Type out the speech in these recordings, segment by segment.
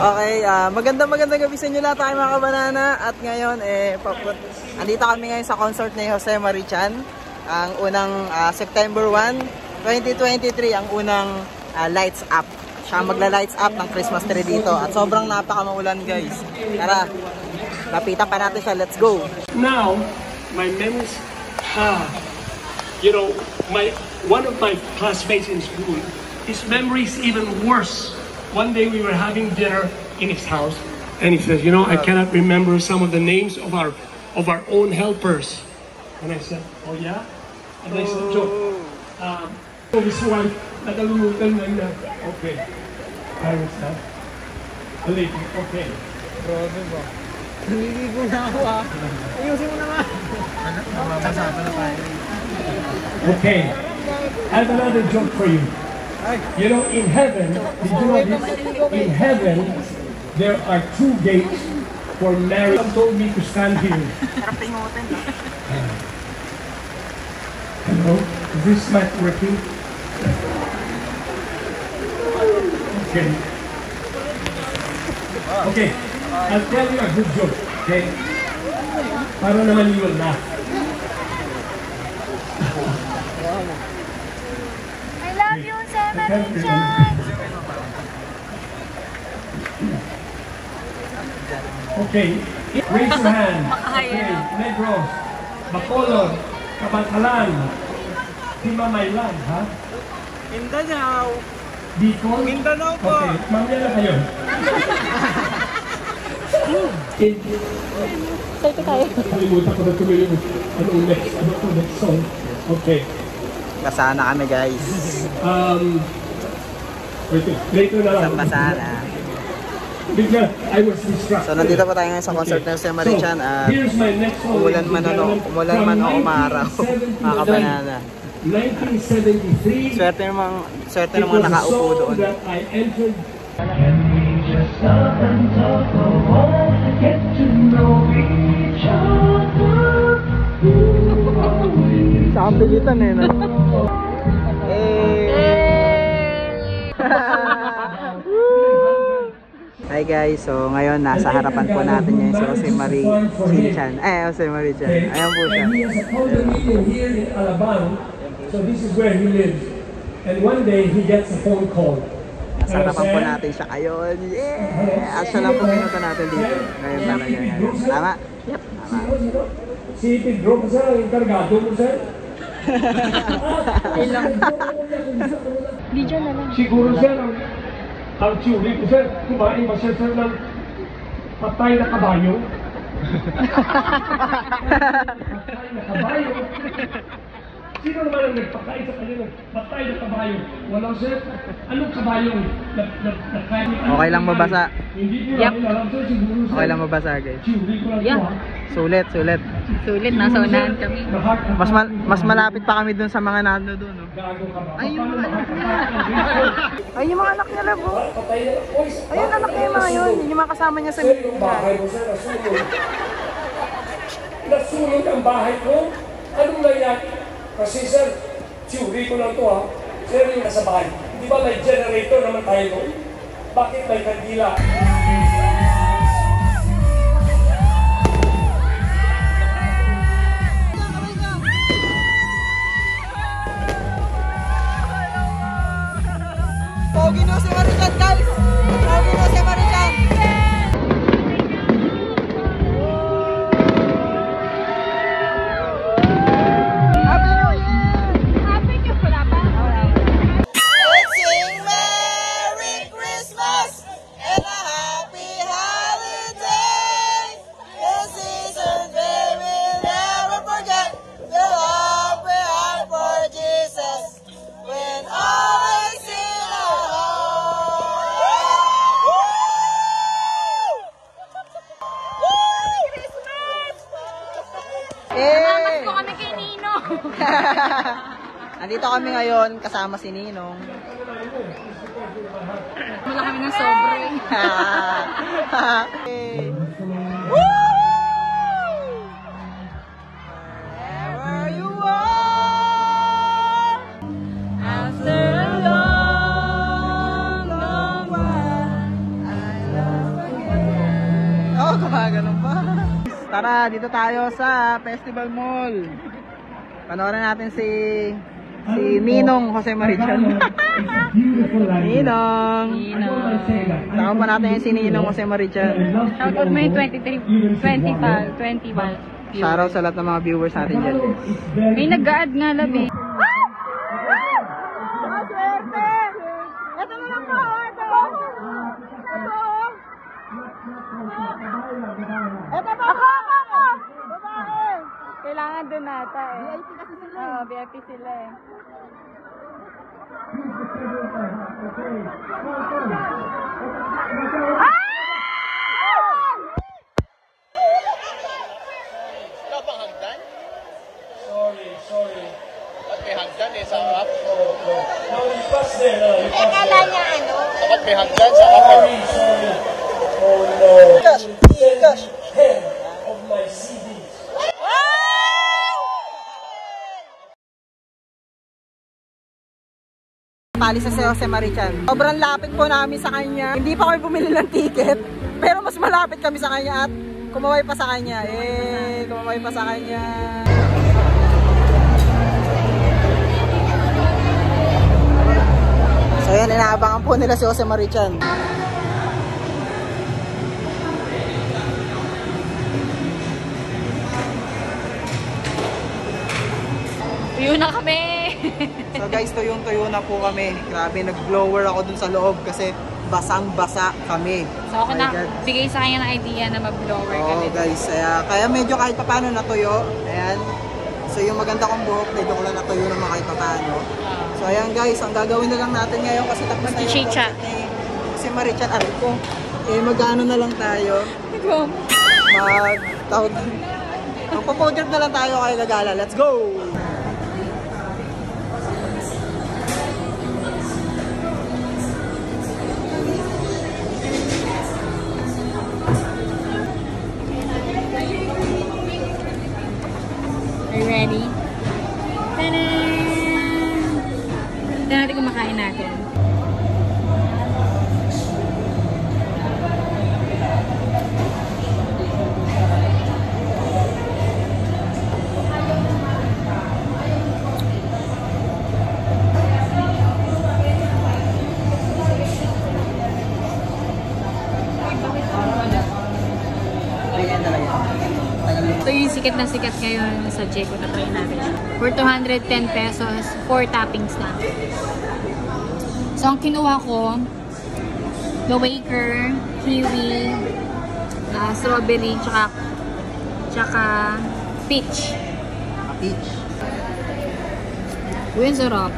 Okay, magandang gabi sa inyo lahat tayo mga kabanana. At ngayon, andito kami ngayon sa concert ni Jose Marichan. Ang unang September 1, 2023, ang unang lights up. Siya magla-lights up ng Christmas tree dito. At sobrang napakamaulan guys. Tara, lapitan pa natin siya. Let's go! Now, my memories, you know, one of my classmates in school, his memory is even worse. One day we were having dinner in his house, and he says, "You know, I cannot remember some of the names of our own helpers." And I said, "Oh yeah?" And I said, "Joe, his wife, nakalulutan na niya." Okay. I was that. Alip, okay. Grabe ba? Naliligo na ako Ayusin mo naman. Mababasa pa na tayo. Okay. I have another joke for you. You know, in heaven, did you know this? In heaven, there are 2 gates for marriage. Someone told me to stand here. Hello? Is this mic working? Okay. Okay. I'll tell you a good joke. Okay? Para naman you will laugh. I love you, Marichan! Okay, raise your hand. Okay, Negros, Bacolod, Kabangkalan, Himamaylan, ha? Mindanao. Bicol? Mindanao po. Okay, mamaya na kayo. Sabi tayo. Kalimutan ko na tuloy yung next song. Okay. Kasana kami guys. Wait, later na lang. Kasana. Bigla, I was distracted. So nandito pa tayo ngayon sa concert ng Jose Marichan at umulan man o umaraw, mga kabanana. 1973. Swerte namang nakaupo doon. Sa pilitan no? Hi guys, so ngayon nasa harapan po natin ngayon si Jose Marichan. Jose Marichan. Ayan po siya. So this is where he lives. And one day he gets a phone call. Nasa harapan po natin siya ngayon. Yeah! At siya lang po pinunta natin dito. Ngayon talaga ngayon. Tama? Yep, tama. Si Pedro po sir, yung kargado po sir. Video na lang. Siguro sir, ang tsuri ko sir, kumain ba sir ng patay na kabayo? Patay na kabayo? Sino naman ang nagpakain sa kanya ng patay na kabayo? Wala sir. Anong kabayo? Okay lang mabasa. Yep. Okay lang mabasa guys. Yeah. Sulit. Sulit, nasa unahan kami. Mas malapit pa kami dun sa mga nando dun. No? Ay, yung mga anak niya. Ay, yung mga anak niya lang. Ayun, anak niya yung mga yun. Yung mga kasama niya sa meeting. Nasulog ang bahay ko? Anong nangyari? Kasi sir, theory ko lang to ha. Sir, yung nasa bahay. Di ba may generator naman tayo doon? Bakit may kandila? Pogi na si Marichan guys! Pogi na si Marichan! Andito kami ngayon kasama si Ninong. Wala kami ng sobre. Wherever you are, after a long, long while, I love Ganun pa. Tara, dito tayo sa Festival Mall. Panoorin natin si Ninong Jose Marichan. Ninong. Tawag pa natin si Ninong Jose Marichan. Shoutout mo yung 21. Shoutout sa lahat ng mga viewers natin dyan. May nag-a-add nga labi. Swerte! Ito na lang po! Ito pa! Ako! Babae! Kailangan doon nata eh. VIP kasi sila eh. Oo, VIP sila eh. Kapang hagdan? Sorry. Ba't may hagdan eh sa harap? No, you pass there. No, you pass Akala niya ano? Ba't may hagdan sa harap? Sorry. Oh no. Cash! 10 of my CDs. Palis sa Jose Marichan. Sobrang lapit po namin sa kanya. Hindi pa kami bumili ng ticket, pero mas malapit kami sa kanya at kumaway pa sa kanya. Kumaway pa sa kanya. So yan, inaabangan po nila si Jose Marichan. Tuyo na kami! So guys, tuyong-tuyo na po kami. Grabe, nag-blower ako dun sa loob kasi basang-basa kami. So ako na bigay sa kanya ng idea na mag-blower kami. Guys, kaya medyo kahit paano natuyo. Ayan. So yung maganda kong buhok, medyo ko lang natuyo naman kahit paano. So ayan guys, ang gagawin na lang natin ngayon kasi tapos na yung concert si Marichan. Mag-ano na lang tayo. Magpo-photo na lang tayo kay Gagala. Let's go! Are you ready? Ta-da! Ito natin kumakain natin. Ito yung sikat na sikat ngayon sa Jeco na try natin. For 210 pesos, 4 toppings na. So, ang kinuha ko, the Waker, kiwi, strawberry, tsaka peach. Peach. Uy, ang sarap.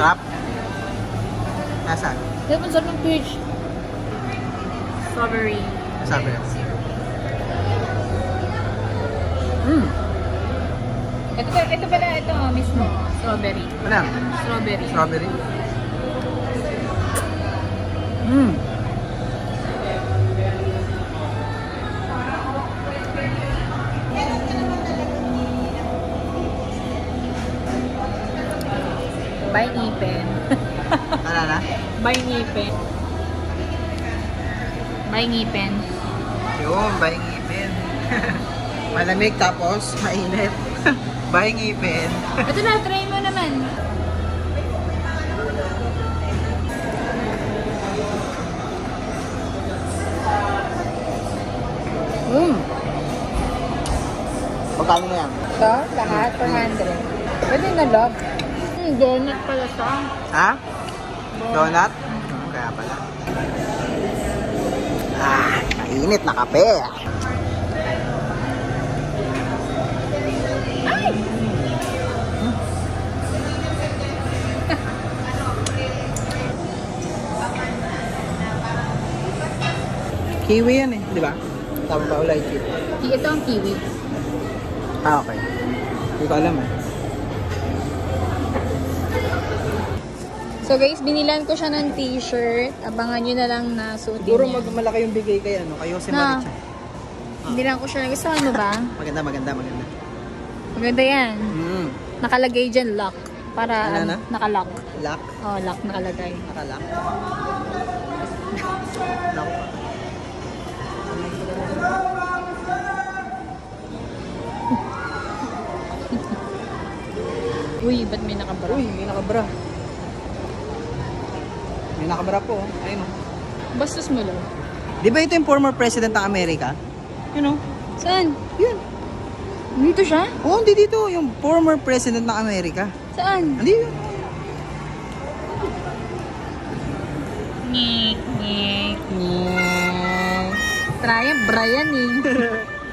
Sarap. Nasaan? Diba ang sarap ng peach? Strawberry. Sabi. Ito pala, ito mismo. Strawberry. Wala. Strawberry. Strawberry. By ngipin. Ano na? By ngipin. By ngipin. Yun, bayang ngipin. Malamig tapos mainit. Bayang ngipin. Ito na, try mo naman. Pagkano na yan? Ito, lahat, 400. Pwede na love. Donut pala siya. Ha? Donut? Kaya pala. Mainit na kape. Ay! Kiwi yan eh, di ba? Tama ba ulay kiwi? Ito ang kiwi. Okay. Hindi ko alam eh. So guys, binilan ko siya ng t-shirt. Abangan nyo na lang na suotin Siguro niya. malaki yung bigay kay ano, kay Jose Marichan. Hindi lang ko siya nagustuhan mo ba? Maganda. Maganda yan. Nakalagay dyan lock. Para Ano na? nakalock. Lock? Oh, lock nakalagay. Nakalock. Uy, ba't may nakabara? Uy, may nakabra. May nakabra po. Ayun o. Bastos mo lang. Di ba ito yung former president ng Amerika? Yun o. Saan? Yun. Dito siya? Oo, hindi dito. Yung former president ng Amerika. Saan? Hindi yun. Nyek, nyek. Brian eh.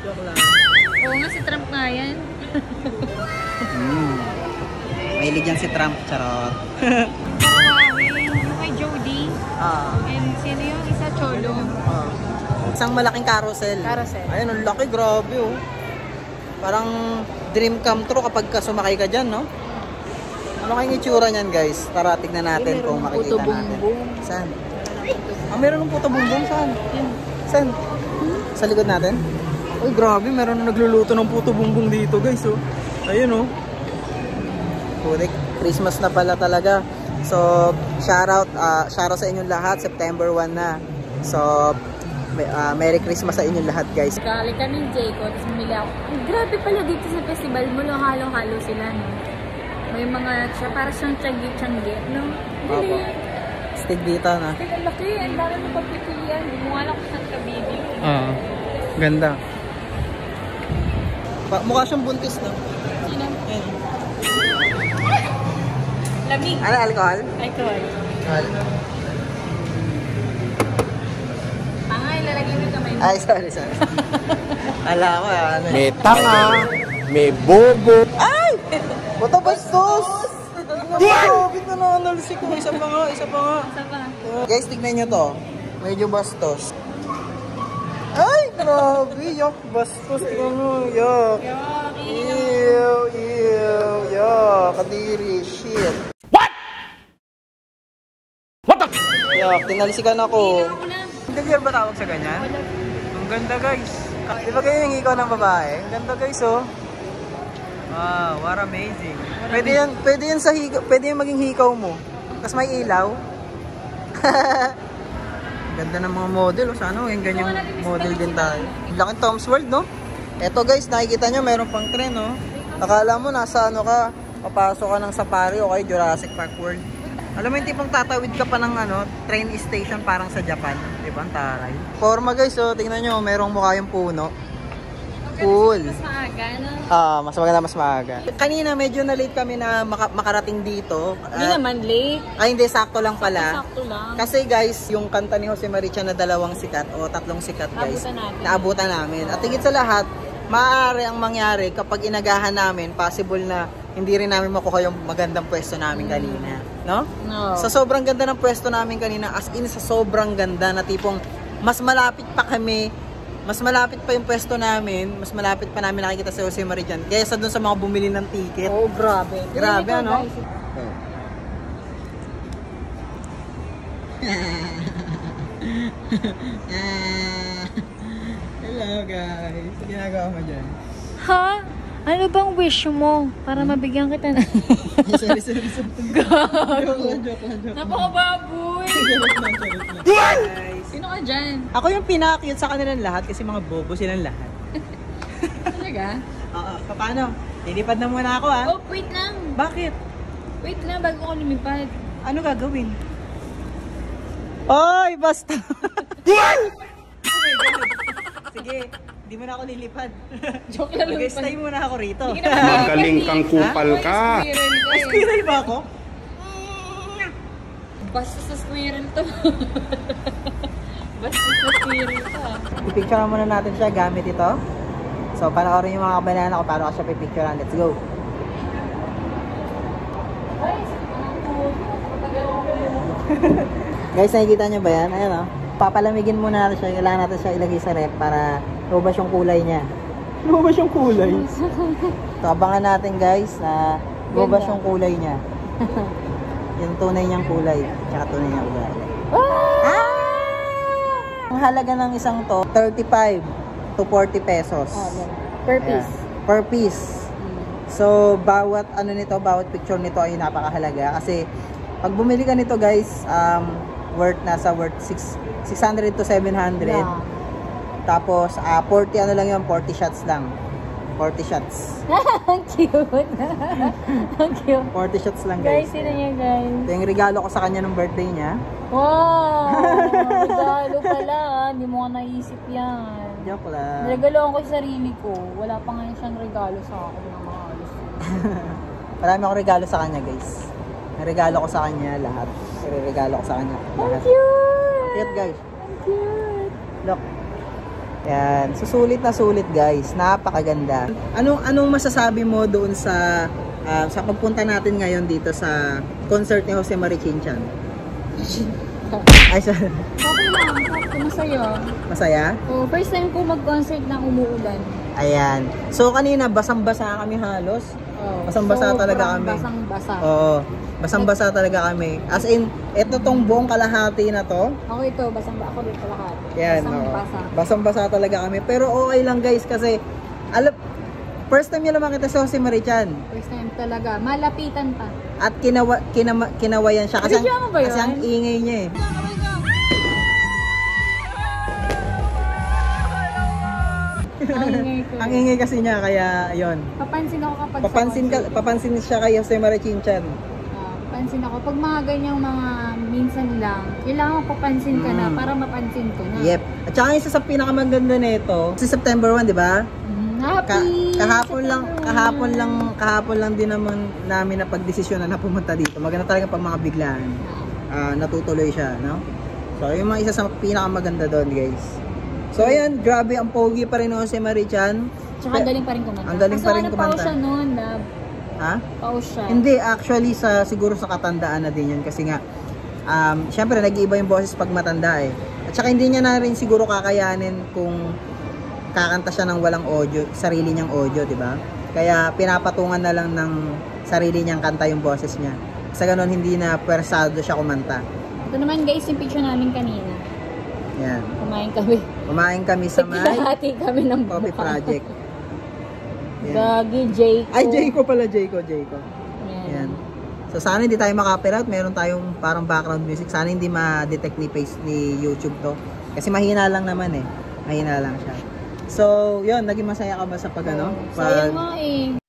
Joke lang. Oo nga, si Trump nga yan. Mahilig yan si Trump. Charot. Kay Jody. Ah. And sino yung isa? Cholo. Isang malaking carousel. Carousel. Ayun, ang laki. Grabe oh. Parang dream come true kapag sumakay ka dyan, no? Ano kayong itsura niyan, guys? Tara, tignan natin kung makikita natin. Saan? Meron ng puto bumbong. Saan? Saan? Sa likod natin? Uy, grabe. Meron na nagluluto ng puto bumbong dito, guys. Oh. Ayun, oh. Putik. Christmas na pala talaga. So, shoutout sa inyong lahat. September 1 na. So, Merry Christmas sa inyong lahat, guys. Galing kami ng Jayco, tapos bumili ako. Grabe pala dito sa festival mo, halo-halo sila, no? May mga, para siyang tiyanggi, no? Opo. Stick dito, na. Stick, ang laki. Ang dami mo pagpipilian. Gumawa lang ko saan kabibig. Ganda. Mukha siyang buntis, no? Sino? Ayan. Lamig. Ano, alcohol? Alcohol. Alcohol. Ilalagay mo yung kamay mo. Ay, sorry. Ala ko, ano. May tanga, may bobo. Ay! Bato bastos! Grabe na na-analysis ko. Isa pa nga. Isa pa. Guys, tignan nyo to. Medyo bastos. Ay, grabe. Yak, bastos. Tignan mo. Yak. Ew. Yak. Kadiri. Shit. What? What the? Yak, tinalisikan ako. Hindi ba tawag sa ganyan? Ang ganda, guys. Di ba kayo yung ikaw ng babae? Ang ganda, guys, oh. Wow, what amazing. Pwede yan sa hikaw, pwede yan maging hikaw mo. Tapos may ilaw. Ganda ng mga model, oh. Sana yung ganyang model din tayo. Laking Tom's World, no? Eto, guys, nakikita nyo, meron pang tren, no? Akala mo nasa ano ka, papasok ka ng safari o kay Jurassic Park World. Alam mo yung tipong tatawid ka pa ng train station parang sa Japan. Diba? Ang taray. Forma, guys, oh. Tingnan nyo, merong mukha yung puno. Cool. Mas maaga, no? Mas maganda, mas maaga. Kanina medyo na late kami na makarating dito. Hindi naman late. Ay, hindi, sakto lang pala. Sakto lang. Kasi guys, yung kanta ni Jose Marichan na 2 sikat o 3 sikat, guys, naabutan namin. At higit sa lahat, maaari ang mangyari kapag inagahan namin, possible na hindi rin namin makuha yung magandang pwesto namin kanina. No? No. Sa sobrang ganda ng pwesto namin kanina, as in sa sobrang ganda na tipong mas malapit pa kami, mas malapit pa yung pwesto namin, mas malapit pa namin nakikita si Jose Marichan kaysa dun sa mga bumili ng ticket. Oh, grabe. Grabe, ano? Hello, guys. Ginagawa mo dyan? Ha? Ano bang wish mo? Para mabigyan kita na. Sorry. Gago. Joke lang. Napakababoy. Guys. Sino ka dyan? Ako yung pinaka-cute sa kanilang lahat kasi mga bobo silang lahat. Talaga? Oo. Paano? Lilipad na muna ako, ha? Oh, wait lang. Bakit? Wait lang bago ko lumipad. Ano gagawin? Oy, basta! Oh my God. Sige, di mo na ako lilipad. Joke lang. Mag-stay muna ako rito. Magaling kang kupal ka. Squirrel ba ako? Basta sa squirrel to. Basta sa squirrel to. Pipicturean muna natin siya gamit ito. So, panoorin yung mga kabanana ko paano ko siya pipicturean. Let's go! Guys, nakikita nyo ba yan? Ayan, oh. Papalamigin muna natin siya. Kailangan natin siya ilagay sa ref para lumabas yung kulay niya. Lumabas yung kulay? So, abangan natin, guys, na lumabas yung kulay niya. Yung tunay niyang kulay. Tsaka tunay niyang kulay. Ang halaga ng isang to, 35 to to 40 pesos. Per piece. Ayan. Per piece. So, bawat ano nito, bawat picture nito ay napakahalaga. Kasi, pag bumili ka nito guys, nasa worth 600 to 700. Yeah. Tapos, 40 ano lang yun, 40 shots lang. 40 shots. Ang cute. Ang cute. 40 shots lang Guys, guys. sino niya guys? Ito yung regalo ko sa kanya nung birthday niya. Wow! Regalo pala. Hindi mo ka naisip yan. Joke lang. Regaloan ko yung sarili ko. Wala pa nga siyang regalo sa akin ng mga alos. Marami akong regalo sa kanya guys. May regalo ko sa kanya lahat. Regalo ko sa kanya Ang lahat. cute! Cute guys. Ang cute! Look. Yan. Susulit na sulit guys. Napakaganda. Anong masasabi mo doon sa pagpunta natin ngayon dito sa concert ni Jose Mari Chin-chan? Ay, sorry. Okay lang. Masaya. Masaya? So, first time ko mag-concert na umuulan. Ayan. So kanina basang-basa kami halos. Oh, Basang-basa talaga kami. Basang-basa. Oo. Basang-basa talaga kami. As in, ito tong buong kalahati na to. Ako ito, ako dito lahat. Yan, Basang-basa. Basang-basa talaga kami. Pero okay lang guys kasi first time nyo naman kita si Jose Mari Chan. First time talaga. Malapitan pa. At kinawayan siya kasi, Video mo ba yun? kasi ang ingay niya eh. Ang ingay kasi niya kaya yon. Papansin ako kapag Papansin siya kay Jose Mari Chin-chan. Papansin ako. Pag mga ganyang mga minsan lang, kailangan papansin ka na para mapansin ko na. Yep. At saka isa sa pinakamaganda nito, si September 1, di ba? Happy! Kahapon lang din naman namin na pagdesisyonan na pumunta dito. Maganda talaga pag mga biglaan. Natutuloy siya, no? So, yung mga isa sa pinakamaganda doon, guys. So, ayan, grabe, ang pogi pa rin si Mari Chan. Tsaka galing pa rin kumanta. Ang galing pa rin kumanta. Pause siya noon, love. Ha? Pause siya. Hindi, actually, siguro sa katandaan na din yun. Kasi nga, syempre, nag-iiba yung boses pag matanda eh. At saka hindi niya na rin siguro kakayanin kung kakanta siya ng walang audio, sarili niyang audio, di ba? Kaya pinapatungan na lang ng sarili niyang kanta yung boses niya. Sa ganun, hindi na pwersado siya kumanta. Ito naman guys, yung picture namin kanina. Yan. Kumain kami sa may Nagkilahati kami ng Coffee Project. Yan. Gagi, Jayco. Ay, Jayco pala, Jayco. Yan. Yan. So, sana hindi tayo maka-copyright. Meron tayong parang background music. Sana hindi ma-detect ni YouTube to. Kasi mahina lang naman eh. Mahina lang siya. So, yun. Naging masaya ka ba sa pag ano? Sayang nga eh.